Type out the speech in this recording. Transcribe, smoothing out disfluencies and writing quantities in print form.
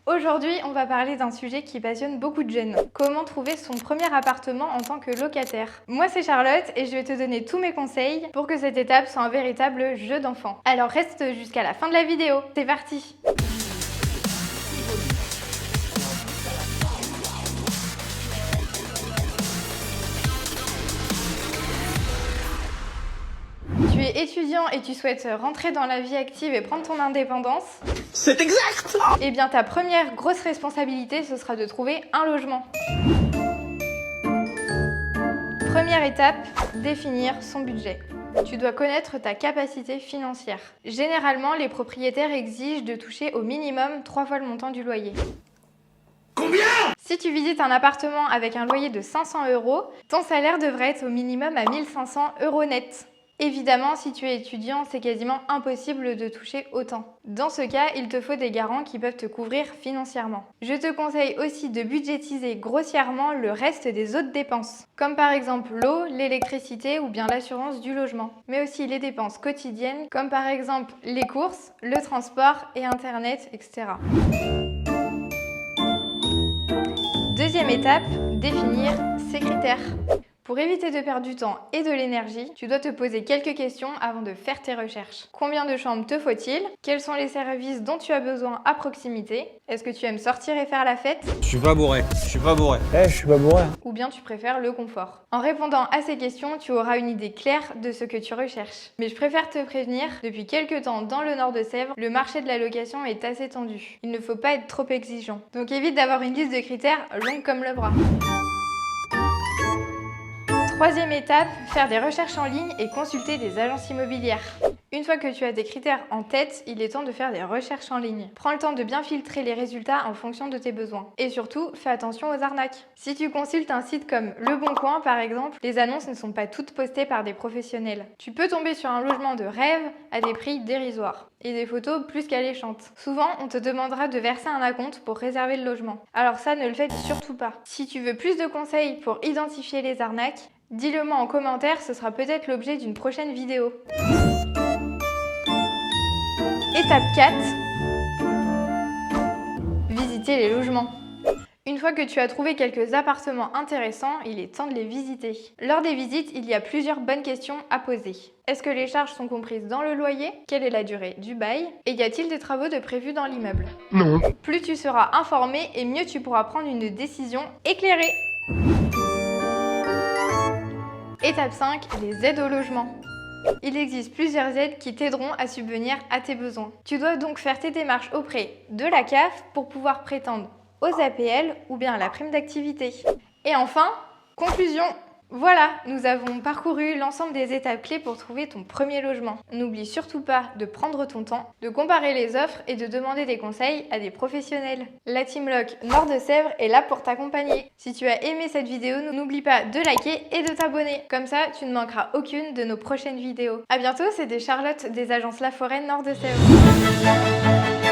Aujourd'hui, on va parler d'un sujet qui passionne beaucoup de jeunes. Comment trouver son premier appartement en tant que locataire? Moi, c'est Charlotte et je vais te donner tous mes conseils pour que cette étape soit un véritable jeu d'enfant. Alors reste jusqu'à la fin de la vidéo. C'est parti! Tu es étudiant et tu souhaites rentrer dans la vie active et prendre ton indépendance? C'est exact! Eh bien, ta première grosse responsabilité, ce sera de trouver un logement. Première étape, définir son budget. Tu dois connaître ta capacité financière. Généralement, les propriétaires exigent de toucher au minimum 3 fois le montant du loyer. Combien? Si tu visites un appartement avec un loyer de 500 €, ton salaire devrait être au minimum à 1 500 € net. Évidemment, si tu es étudiant, c'est quasiment impossible de toucher autant. Dans ce cas, il te faut des garants qui peuvent te couvrir financièrement. Je te conseille aussi de budgétiser grossièrement le reste des autres dépenses, comme par exemple l'eau, l'électricité ou bien l'assurance du logement, mais aussi les dépenses quotidiennes, comme par exemple les courses, le transport et Internet, etc. Deuxième étape, définir ses critères. Pour éviter de perdre du temps et de l'énergie, tu dois te poser quelques questions avant de faire tes recherches. Combien de chambres te faut-il? Quels sont les services dont tu as besoin à proximité? Est-ce que tu aimes sortir et faire la fête? Je suis pas bourré. Je suis pas bourré. Ou bien tu préfères le confort? En répondant à ces questions, tu auras une idée claire de ce que tu recherches. Mais je préfère te prévenir, depuis quelques temps dans le nord de Sèvres, le marché de la location est assez tendu. Il ne faut pas être trop exigeant. Donc évite d'avoir une liste de critères longue comme le bras. Troisième étape, faire des recherches en ligne et consulter des agences immobilières. Une fois que tu as des critères en tête, il est temps de faire des recherches en ligne. Prends le temps de bien filtrer les résultats en fonction de tes besoins. Et surtout, fais attention aux arnaques. Si tu consultes un site comme Le Bon Coin par exemple, les annonces ne sont pas toutes postées par des professionnels. Tu peux tomber sur un logement de rêve à des prix dérisoires. Et des photos plus qu'alléchantes. Souvent, on te demandera de verser un acompte pour réserver le logement. Alors ça, ne le faites surtout pas. Si tu veux plus de conseils pour identifier les arnaques, dis-le-moi en commentaire, ce sera peut-être l'objet d'une prochaine vidéo. Étape 4. Visiter les logements. Une fois que tu as trouvé quelques appartements intéressants, il est temps de les visiter. Lors des visites, il y a plusieurs bonnes questions à poser. Est-ce que les charges sont comprises dans le loyer? Quelle est la durée du bail? Et y a-t-il des travaux de prévus dans l'immeuble? Non. Plus tu seras informé et mieux tu pourras prendre une décision éclairée. Étape 5, les aides au logement. Il existe plusieurs aides qui t'aideront à subvenir à tes besoins. Tu dois donc faire tes démarches auprès de la CAF pour pouvoir prétendre aux APL ou bien à la prime d'activité. Et enfin, conclusion. Voilà, nous avons parcouru l'ensemble des étapes clés pour trouver ton premier logement. N'oublie surtout pas de prendre ton temps, de comparer les offres et de demander des conseils à des professionnels. La Team Loc Nord de Sèvres est là pour t'accompagner. Si tu as aimé cette vidéo, n'oublie pas de liker et de t'abonner. Comme ça, tu ne manqueras aucune de nos prochaines vidéos. A bientôt, c'était Charlotte des agences Laforêt Nord de Sèvres.